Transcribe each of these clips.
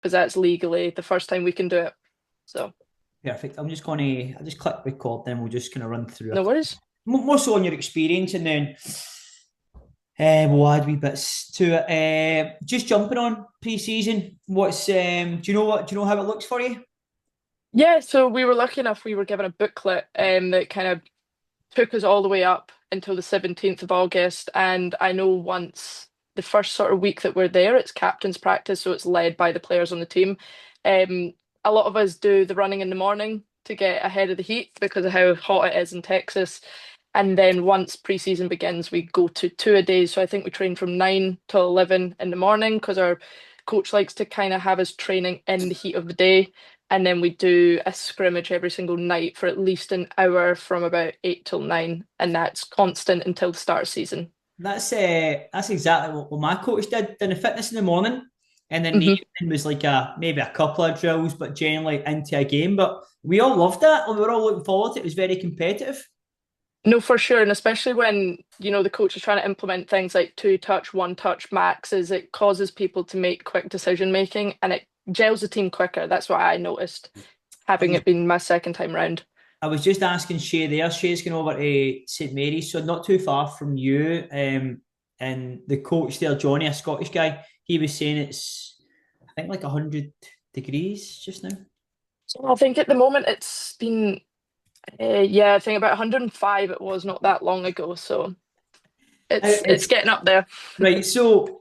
because that's legally the first time we can do it. So Perfect. I'll just click record, then we'll just kind of run through no worries. more so on your experience, and then we'll add wee bits to it. Just jumping on pre-season. Do you know do you know how it looks for you? Yeah, so we were lucky enough we were given a booklet that kind of took us all the way up until the 17th of August. And I know once the first sort of week that we're there, it's captain's practice, so it's led by the players on the team. Um, a lot of us do the running in the morning to get ahead of the heat because of how hot it is in Texas. And then once pre-season begins, we go to two a days. So I think we train from 9 till 11 in the morning because our coach likes to kind of have us training in the heat of the day. And then we do a scrimmage every single night for at least an hour from about 8 till 9. And that's constant until the start of season. That's exactly what my coach did. Did the fitness in the morning, and then the hmm evening was like a maybe a couple of drills, but generally into a game. But we all loved that, and we were all looking forward to it. It was very competitive. No, for sure. And especially when, the coach is trying to implement things like two touch, one touch maxes, it causes people to make quick decision making and it gels the team quicker. That's what I noticed, I having was it been my second time round. I was just asking Shay there. Shay's going over to St Mary's, so not too far from you. And the coach there, Johnny, a Scottish guy, he was saying it's I think like 100 degrees just now. So I think at the moment it's been, yeah, I think about 105 it was not that long ago. So it's It's getting up there. right. So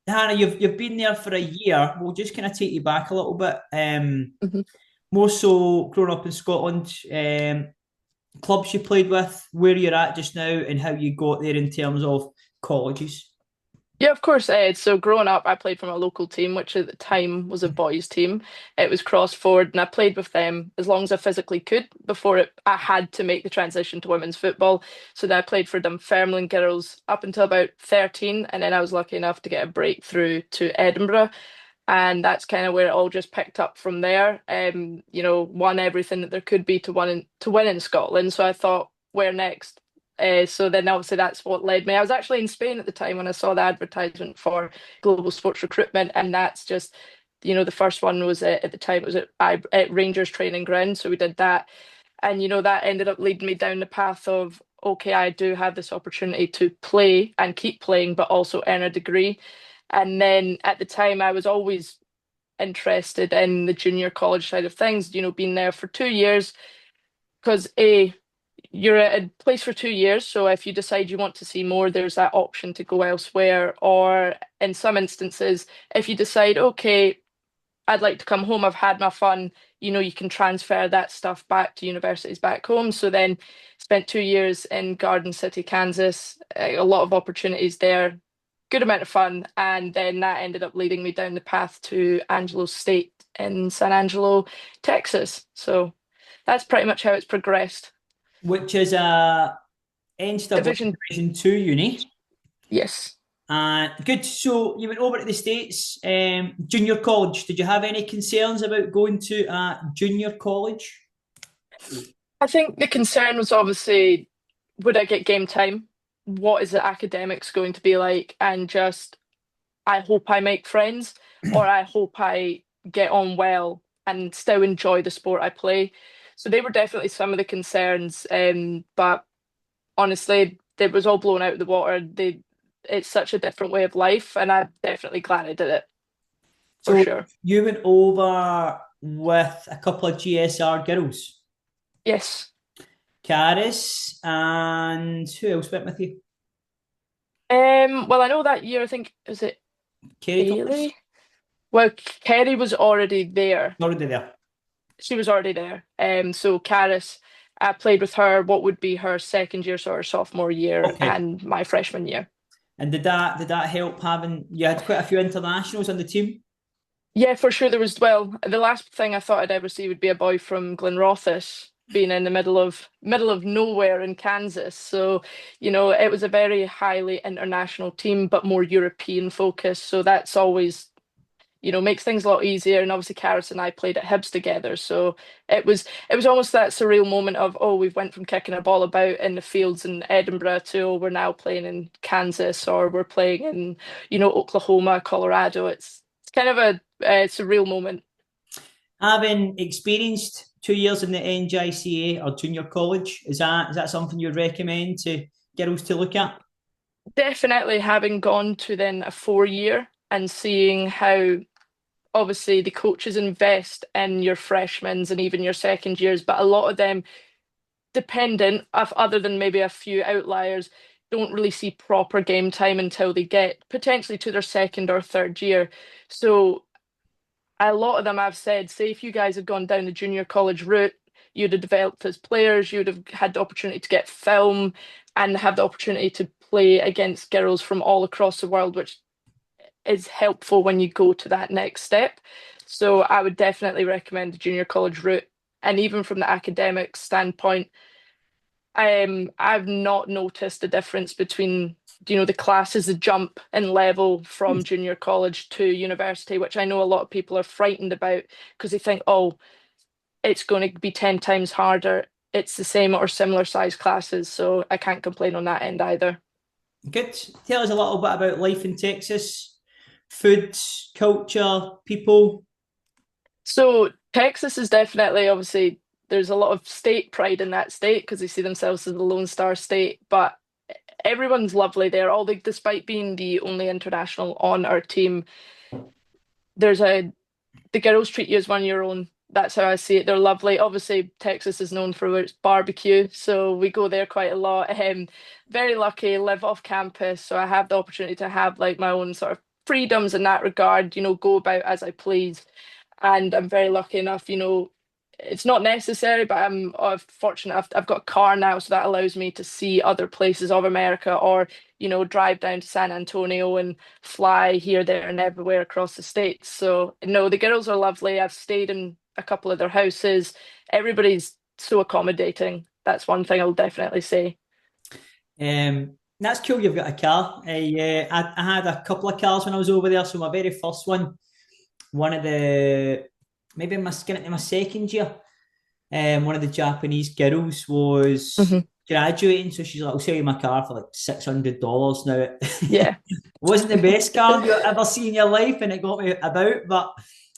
Hannah, you've been there for a year. We'll just kind of take you back a little bit. Mhm. More so growing up in Scotland, clubs you played with, where you're at just now, and how you got there in terms of colleges. Yeah, of course, Ed. So growing up, I played for my local team, which at the time was a boys' team. It was cross forward, and I played with them as long as I physically could before I had to make the transition to women's football. So then I played for Dunfermline girls up until about 13, and then I was lucky enough to get a breakthrough to Edinburgh, and that's kind of where it all just picked up from there. Won everything that there could be to win in Scotland. So I thought, where next? So then obviously that's what led me. I was actually in Spain at the time when I saw the advertisement for global sports recruitment, and that's just, the first one was at the time it was at Rangers training ground. So we did that, and that ended up leading me down the path of okay, I do have this opportunity to play and keep playing, but also earn a degree. And then at the time, I was always interested in the junior college side of things, being there for 2 years, because you're at a place for 2 years. So if you decide you want to see more, there's that option to go elsewhere. Or in some instances, if you decide, okay, I'd like to come home, I've had my fun, you can transfer that stuff back to universities back home. So then spent 2 years in Garden City, Kansas, a lot of opportunities there, good amount of fun. And then that ended up leading me down the path to Angelo State in San Angelo, Texas. So that's pretty much how it's progressed. Which is a NCAA Division, Division Two uni. yes. Good. So you went over to the States, junior college. Did you have any concerns about going to a junior college? I think the concern was obviously, would I get game time? What is the academics going to be like? And just, I hope I make friends, or I hope I get on well and still enjoy the sport I play. So they were definitely some of the concerns. But honestly, it was all blown out of the water. It's such a different way of life, and I'm definitely glad I did it for So sure. you went over with a couple of GSR girls, Yes. Caris, and who else went with you? Well, I know that year, I think, is it Kerry Thomas? Ailey? Well, Kerry was already there. Already there. She was already there. So Caris, I played with her what would be her second year, so her sophomore year, Okay. and my freshman year. And did that help having you had quite a few internationals on the team? Yeah, for sure. There was, well, the last thing I thought I'd ever see would be a boy from Glenrothes being in the middle of nowhere in Kansas. So, it was a very highly international team, but more European focused. So that's always makes things a lot easier. And obviously, Karis and I played at Hibs together, so it was almost that surreal moment of oh, we've went from kicking a ball about in the fields in Edinburgh to oh, we're now playing in Kansas or we're playing in Oklahoma, Colorado. It's kind of a It's a real moment. Having experienced 2 years in the NJCA or junior college, is that something you'd recommend to girls to look at? Definitely having gone to then a 4 year and seeing how obviously the coaches invest in your freshmen's and even your second years, but a lot of them, dependent of other than maybe a few outliers, don't really see proper game time until they get potentially to their second or third year. So a lot of them I've said, say if you guys had gone down the junior college route, you'd have developed as players, you'd have had the opportunity to get film and have the opportunity to play against girls from all across the world, which is helpful when you go to that next step. So I would definitely recommend the junior college route. And even from the academic standpoint, I've not noticed a difference between, the classes, the jump in level from junior college to university, which I know a lot of people are frightened about because they think, oh, it's going to be 10 times harder. It's the same or similar size classes, so I can't complain on that end either. Good. Tell us a little bit about life in Texas, food, culture, people. So Texas is definitely obviously there's a lot of state pride in that state because they see themselves as the Lone Star State, but everyone's lovely there. Despite being the only international on our team, there's a the girls treat you as one of your own. That's how I see it. They're lovely. Obviously, Texas is known for its barbecue, so we go there quite a lot. Very lucky, live off campus, so I have the opportunity to have like my own sort of freedoms in that regard, go about as I please. And I'm very lucky enough, it's not necessary, but I'm fortunate. I've got a car now, so that allows me to see other places of America or, drive down to San Antonio and fly here, there, and everywhere across the states. So, no, the girls are lovely. I've stayed in a couple of their houses. Everybody's so accommodating. That's one thing I'll definitely say. That's cool. You've got a car. I had a couple of cars when I was over there. So my very first one of the maybe my skin into my second year. One of the Japanese girls was Hmm. graduating, so she's like, "I'll sell you my car for like $600." Now, it Yeah. wasn't the best car you've ever seen in your life, and it got me about. But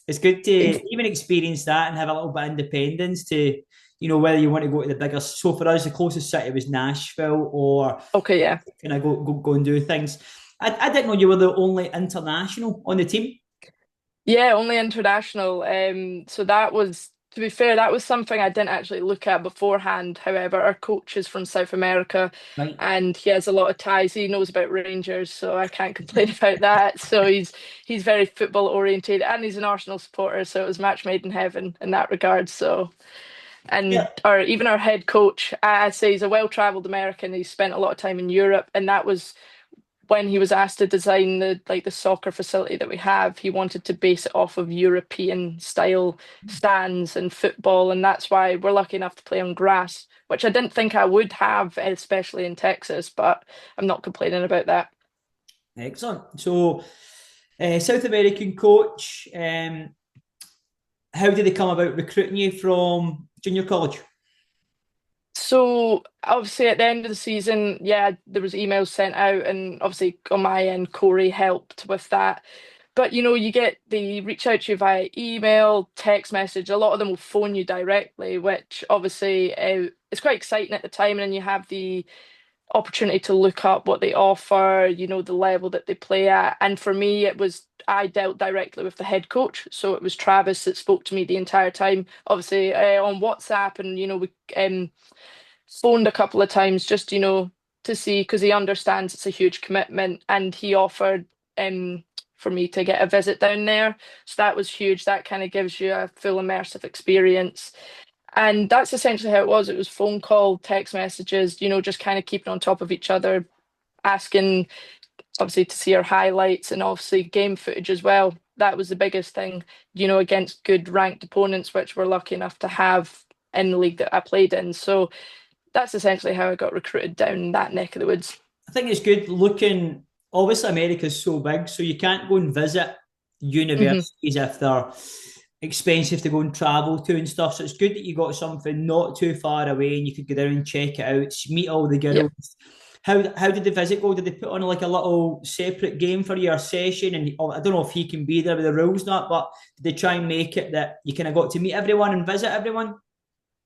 it's good to even experience that and have a little bit of independence to, whether you want to go to the bigger. So for us, the closest city was Nashville, or Okay, yeah. can I go and do things? I didn't know you were the only international on the team. Yeah, only international. So that was, to be fair, that was something I didn't actually look at beforehand. However, our coach is from South America Right. and he has a lot of ties. He knows about Rangers, so I can't complain about that. So he's very football oriented and he's an Arsenal supporter, so it was match made in heaven in that regard. So and Yeah. our even our head coach, I'd say he's a well-traveled American. He's spent a lot of time in Europe, and that was when he was asked to design the soccer facility that we have, he wanted to base it off of European style stands and football, and that's why we're lucky enough to play on grass, which I didn't think I would have, especially in Texas, but I'm not complaining about that. Excellent. So, South American coach, how did they come about recruiting you from junior college? So obviously at the end of the season, yeah, there was emails sent out, and obviously on my end, Corey helped with that. But they reach out to you via email, text message. A lot of them will phone you directly, which obviously is quite exciting at the time. And then you have the opportunity to look up what they offer, the level that they play at. And for me, I dealt directly with the head coach. So it was Travis that spoke to me the entire time, obviously on WhatsApp. And, we phoned a couple of times just, to see because he understands it's a huge commitment and he offered for me to get a visit down there. So that was huge. That kind of gives you a full immersive experience. And that's essentially how it was. It was phone call, text messages, just kind of keeping on top of each other, asking obviously to see our highlights and obviously game footage as well. That was the biggest thing, against good ranked opponents, which we're lucky enough to have in the league that I played in. So that's essentially how I got recruited down that neck of the woods. I think it's good looking. Obviously, America's so big, so you can't go and visit Hmm. universities if they're expensive to go and travel to and stuff. So it's good that you got something not too far away and you could go down and check it out, meet all the Yep. girls. how did the visit go? Did they put on like a little separate game for your session? And oh, I don't know if he can be there with the rules not, but did they try and make it that you kind of got to meet everyone and visit everyone?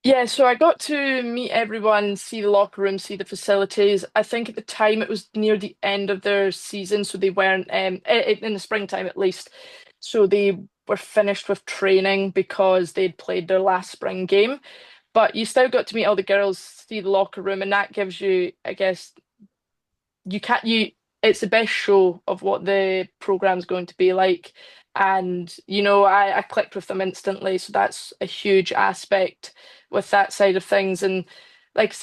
Yeah, so I got to meet everyone, see the locker room, see the facilities. I think at the time it was near the end of their season, so they weren't in the springtime at least. So they were finished with training because they'd played their last spring game. But you still got to meet all the girls, see the locker room, and that gives you, I guess, you can't you it's the best show of what the program's going to be like. And I clicked with them instantly, so that's a huge aspect with that side of things. And like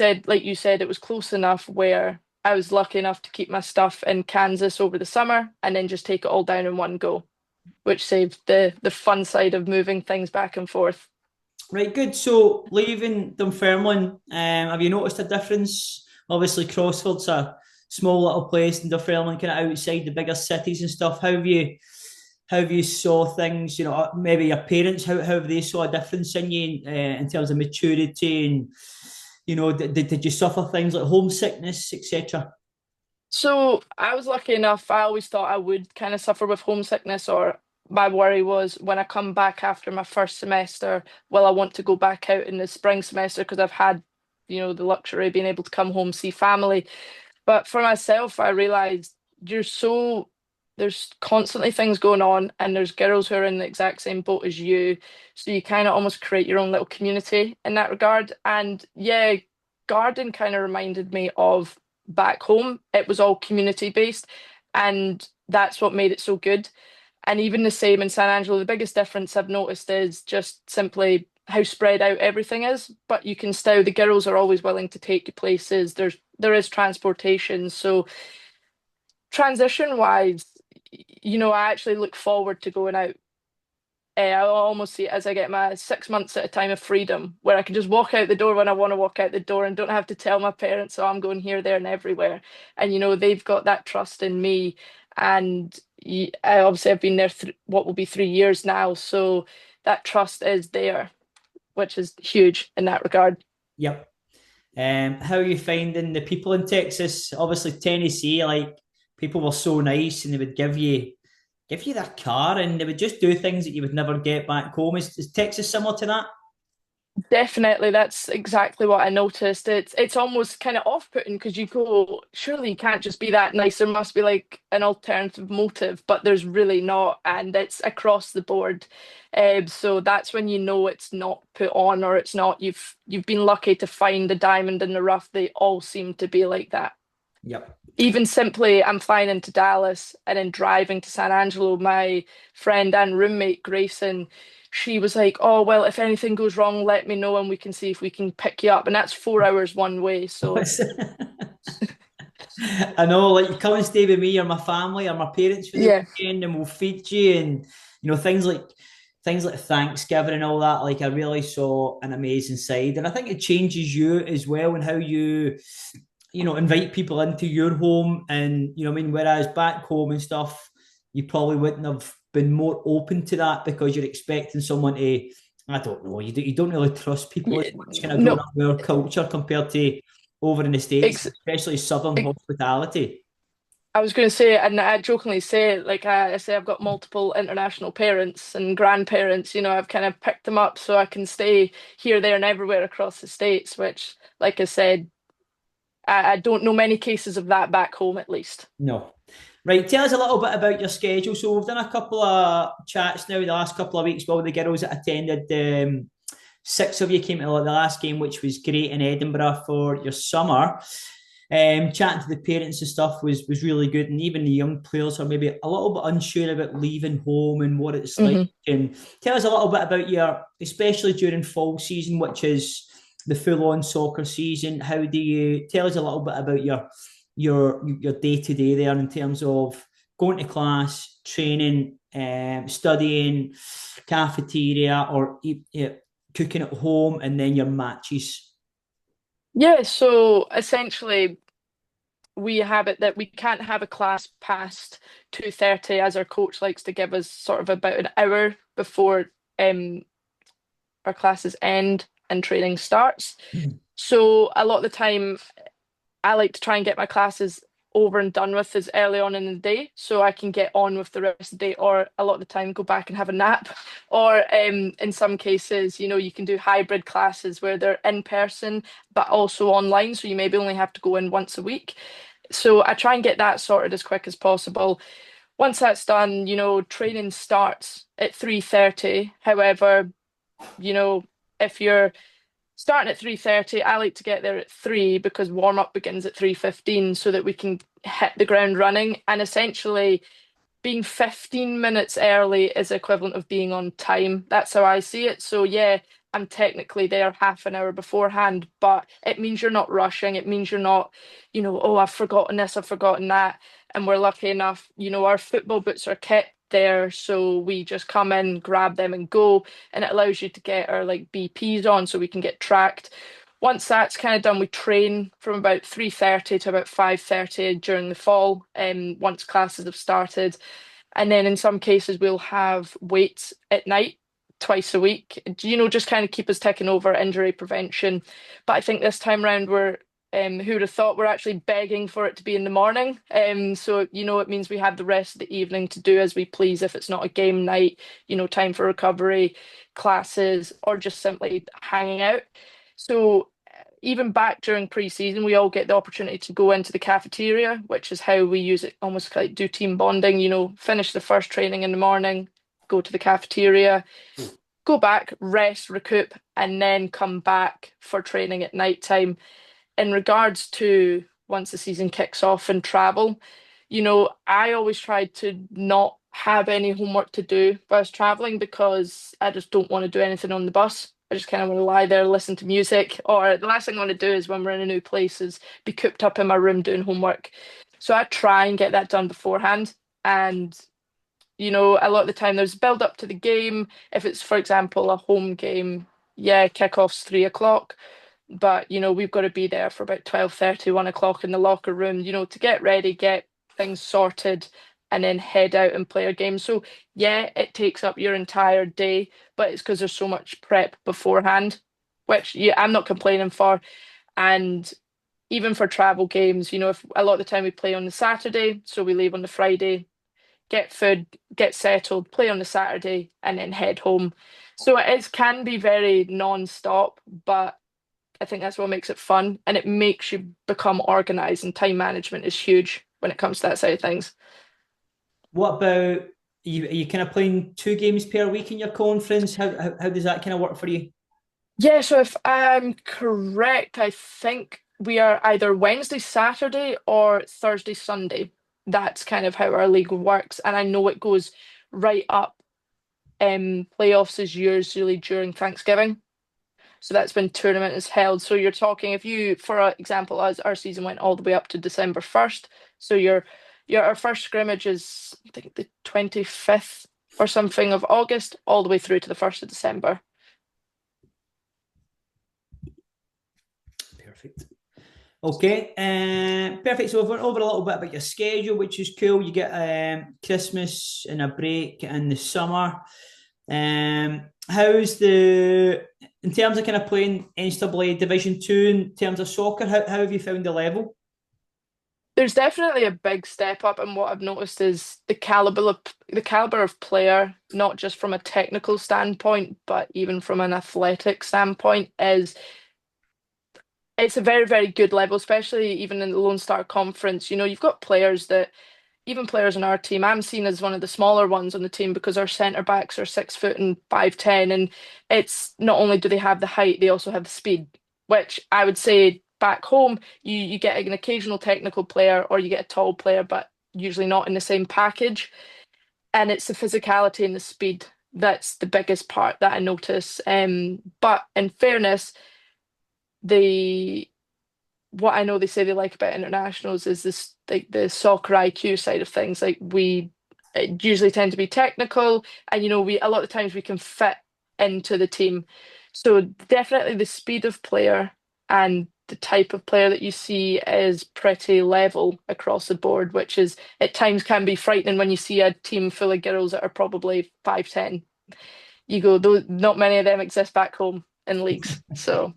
you said, it was close enough where I was lucky enough to keep my stuff in Kansas over the summer and then just take it all down in one go, which saved the fun side of moving things back and forth. Right, good. So leaving Dunfermline, have you noticed a difference? Obviously, Crossford's a small little place, and Dunfermline kind of outside the bigger cities and stuff. How have you saw things? Maybe your parents. How have they saw a difference in you in terms of maturity and did you suffer things like homesickness, etc.? So I was lucky enough. I always thought I would kind of suffer with homesickness, or my worry was when I come back after my first semester, will I want to go back out in the spring semester because I've had, the luxury of being able to come home, see family. But for myself, I realized there's constantly things going on, and there's girls who are in the exact same boat as you. So you kind of almost create your own little community in that regard. And yeah, garden kind of reminded me of back home. It was all community based, and that's what made it so good. And even the same in San Angelo, the biggest difference I've noticed is just simply how spread out everything is. But you can still, the girls are always willing to take you places. There is transportation. So transition wise, I actually look forward to going out. I almost see it as I get my 6 months at a time of freedom, where I can just walk out the door when I want to walk out the door and don't have to tell my parents, oh, I'm going here, there, and everywhere. And they've got that trust in me. And I obviously have been there what will be 3 years now, so that trust is there, which is huge in that regard. Yep. How are you finding the people in Texas? Obviously, Tennessee, like people were so nice and they would give you their car and they would just do things that you would never get back home. Is Texas similar to that? Definitely, that's exactly what I noticed. It's almost kind of off-putting because you go, surely you can't just be that nice. There must be like an alternative motive, but there's really not, and it's across the board. So that's when you know it's not put on or it's not. You've been lucky to find the diamond in the rough. They all seem to be like that. Yep. Even simply, I'm flying into Dallas and then driving to San Angelo. My friend and roommate Grayson, she was like, "Oh well, if anything goes wrong, let me know and we can see if we can pick you up." And that's 4 hours one way. So I know, like you come and stay with me or my family or my parents for the yeah, weekend, and we'll feed you, and things like Thanksgiving and all that. Like I really saw an amazing side, and I think it changes you as well and how you invite people into your home, and I mean, whereas back home and stuff, you probably wouldn't have been more open to that because you're expecting someone to. I don't know. You don't really trust people as yeah, much kind of growing no, up in our culture compared to over in the States, ex especially Southern ex hospitality. I was going to say, and I jokingly say, like I say, I've got multiple international parents and grandparents. I've kind of picked them up so I can stay here, there, and everywhere across the States, which, like I said, I don't know many cases of that back home, at least. No. Right, tell us a little bit about your schedule. So we've done a couple of chats now the last couple of weeks. Well, the girls that attended, six of you came to the last game, which was great in Edinburgh for your summer. Chatting to the parents and stuff was really good, and even the young players are maybe a little bit unsure about leaving home and what it's like. Hmm. And tell us a little bit about especially during fall season, which is the full-on soccer season. How do you tell us a little bit about your day to day there in terms of going to class, training, studying, cafeteria, or cooking at home, and then your matches. Yeah, so essentially, we have it that we can't have a class past 2:30, as our coach likes to give us sort of about an hour before um, our classes end and training starts. So a lot of the time, I like to try and get my classes over and done with as early on in the day so I can get on with the rest of the day, or a lot of the time go back and have a nap. Or in some cases, you can do hybrid classes where they're in person but also online, so you maybe only have to go in once a week. So I try and get that sorted as quick as possible. Once that's done, training starts at 3:30. However, you know, if you're starting at 3:30, I like to get there at 3 because warm up begins at 3:15 so that we can hit the ground running. And essentially, being 15 minutes early is equivalent of being on time. That's how I see it. So yeah, I'm technically there half an hour beforehand, but it means you're not rushing. It means you're not, oh, I've forgotten this, I've forgotten that. And we're lucky enough, our football boots are kept there, so we just come in, grab them and go, and it allows you to get our like BPs on so we can get tracked. Once that's kind of done, we train from about 3:30 to about 5:30 during the fall, once classes have started. And then in some cases, we'll have weights at night twice a week, just kind of keep us ticking over injury prevention. But I think this time round, who would have thought we're actually begging for it to be in the morning? So, it means we have the rest of the evening to do as we please if it's not a game night, time for recovery, classes, or just simply hanging out. So, even back during pre-season, we all get the opportunity to go into the cafeteria, which is how we use it almost like do team bonding, finish the first training in the morning, go to the cafeteria, go back, rest, recoup, and then come back for training at night time. In regards to once the season kicks off and travel, I always try to not have any homework to do whilst traveling because I just don't want to do anything on the bus. I just kind of want to lie there, listen to music, or the last thing I want to do is when we're in a new place is be cooped up in my room doing homework. So I try and get that done beforehand. And, a lot of the time there's build up to the game. If it's, for example, a home game, yeah, kickoff's 3 o'clock. But, we've got to be there for about 12:30, 1 o'clock in the locker room, to get ready, get things sorted, and then head out and play a game. So, yeah, it takes up your entire day, but it's because there's so much prep beforehand, which yeah, I'm not complaining for. And even for travel games, if a lot of the time we play on the Saturday, so we leave on the Friday, get food, get settled, play on the Saturday, and then head home. So it can be very non-stop, but I think that's what makes it fun and it makes you become organized, and time management is huge when it comes to that side of things. What about you? Are you kind of playing 2 games per week in your conference? How does that kind of work for you? Yeah, so if I'm correct, I think we are either Wednesday, Saturday or Thursday, Sunday. That's kind of how our league works. And I know it goes right up. Playoffs is usually during Thanksgiving. So that's when tournament is held. So you're talking if you, for example, as our season went all the way up to December 1st. So your our first scrimmage is I think the 25th or something of August, all the way through to the 1st of December. Perfect. Okay, perfect. So we've went over a little bit about your schedule, which is cool. You get Christmas and a break in the summer. How's in terms of kind of playing NCAA Division Two in terms of soccer? How have you found the level? There's definitely a big step up, and what I've noticed is the caliber of player, not just from a technical standpoint, but even from an athletic standpoint, is it's a very, very good level, especially even in the Lone Star Conference. You've got players that even players on our team, I'm seen as one of the smaller ones on the team because our centre backs are 6 foot and 5'10", and it's not only do they have the height, they also have the speed, which I would say back home you get an occasional technical player or you get a tall player, but usually not in the same package. And it's the physicality and the speed that's the biggest part that I notice. But in fairness, the what I know they say they like about internationals is this like the soccer IQ side of things. Like we usually tend to be technical, and we a lot of times we can fit into the team. So definitely the speed of player and the type of player that you see is pretty level across the board, which is at times can be frightening when you see a team full of girls that are probably 5'10". You go, though, not many of them exist back home. in leagues. So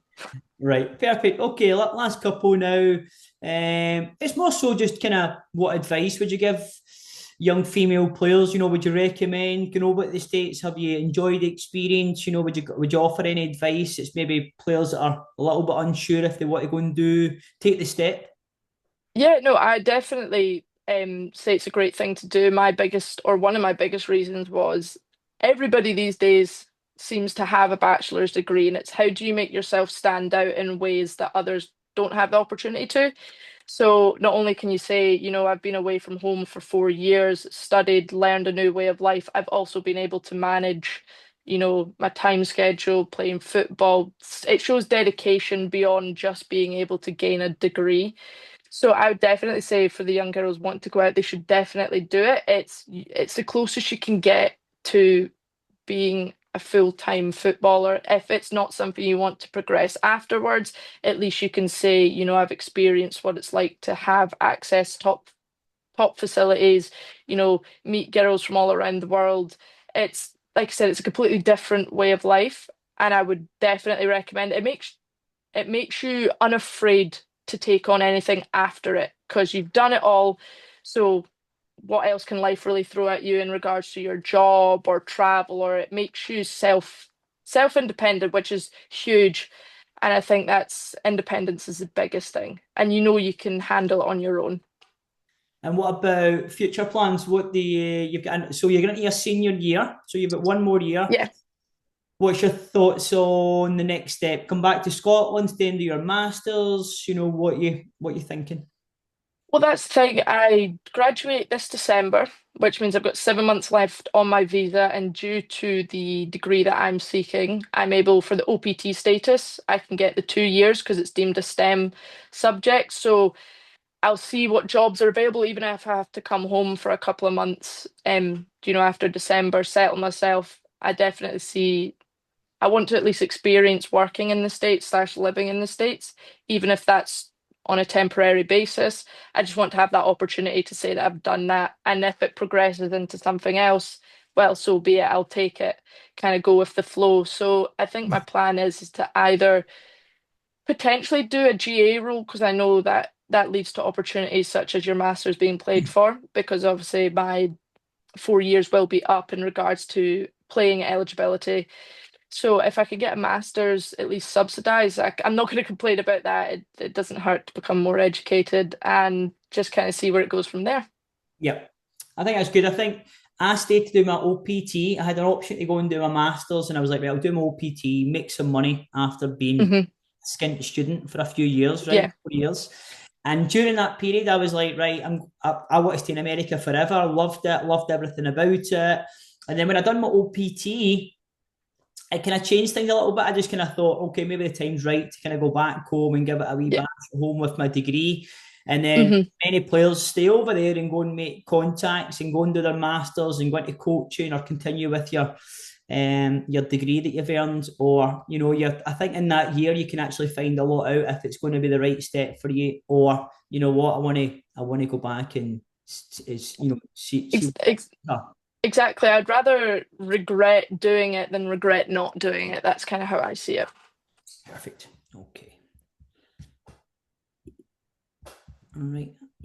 Right, perfect. Okay, last couple now. It's more so just kind of what advice would you give young female players? Would you recommend going over to the States? Have you enjoyed the experience? Would you offer any advice? It's maybe players that are a little bit unsure if they want to go and take the step. yeah, no, I definitely say it's a great thing to do. My biggest, or one of my biggest reasons was everybody these days seems to have a bachelor's degree, and it's how do you make yourself stand out in ways that others don't have the opportunity to? So not only can you say, I've been away from home for 4 years, studied, learned a new way of life, I've also been able to manage, my time schedule, playing football. It shows dedication beyond just being able to gain a degree. So I would definitely say for the young girls wanting to go out, they should definitely do it. It's the closest you can get to being a full-time footballer. If it's not something you want to progress afterwards, at least you can say, I've experienced what it's like to have access to top facilities, meet girls from all around the world. It's like I said, it's a completely different way of life, and I would definitely recommend it. It makes you unafraid to take on anything after it because you've done it all. So what else can life really throw at you in regards to your job or travel, or it makes you self-independent, which is huge. And I think that's independence is the biggest thing. And you can handle it on your own. And what about future plans? What do you've got? So you're going to your senior year. So you've got one more year. Yeah. What's your thoughts on the next step? Come back to Scotland, stay and do your masters. What you thinking? Well, that's the thing. I graduate this December, which means I've got 7 months left on my visa. And due to the degree that I'm seeking, I'm able for the OPT status, I can get the 2 years because it's deemed a STEM subject. So I'll see what jobs are available, even if I have to come home for a couple of months, after December, settle myself. I definitely see I want to at least experience working in the States slash living in the States, even if that's on a temporary basis. I just want to have that opportunity to say that I've done that. And if it progresses into something else, well, so be it. I'll take it, kind of go with the flow. So I think my plan is to either potentially do a GA role because I know that that leads to opportunities such as your master's being played for, because obviously my 4 years will be up in regards to playing eligibility. So if I could get a master's at least subsidized, I'm not going to complain about that. It doesn't hurt to become more educated and just kind of see where it goes from there. Yep. I think that's good. I think I stayed to do my OPT. I had an option to go and do my masters, and I was like, right, I'll do my OPT, make some money after being Hmm. a skint student for a few years, right? Yeah, 4 years. And during that period, I was like, right, I want to stay in America forever. I loved it, loved everything about it. And then when I done my OPT, it kind of changed things a little bit. I just kind of thought, okay, maybe the time's right to kind of go back home and give it a wee yeah. bash at home with my degree. And then Hmm. many players stay over there and go and make contacts and go and do their masters and go into coaching or continue with your degree that you've earned. Or I think in that year you can actually find a lot out if it's going to be the right step for you. Or you know what, I want to go back and see. Ex ex exactly. I'd rather regret doing it than regret not doing it. That's kind of how I see it. Perfect. Okay. All right.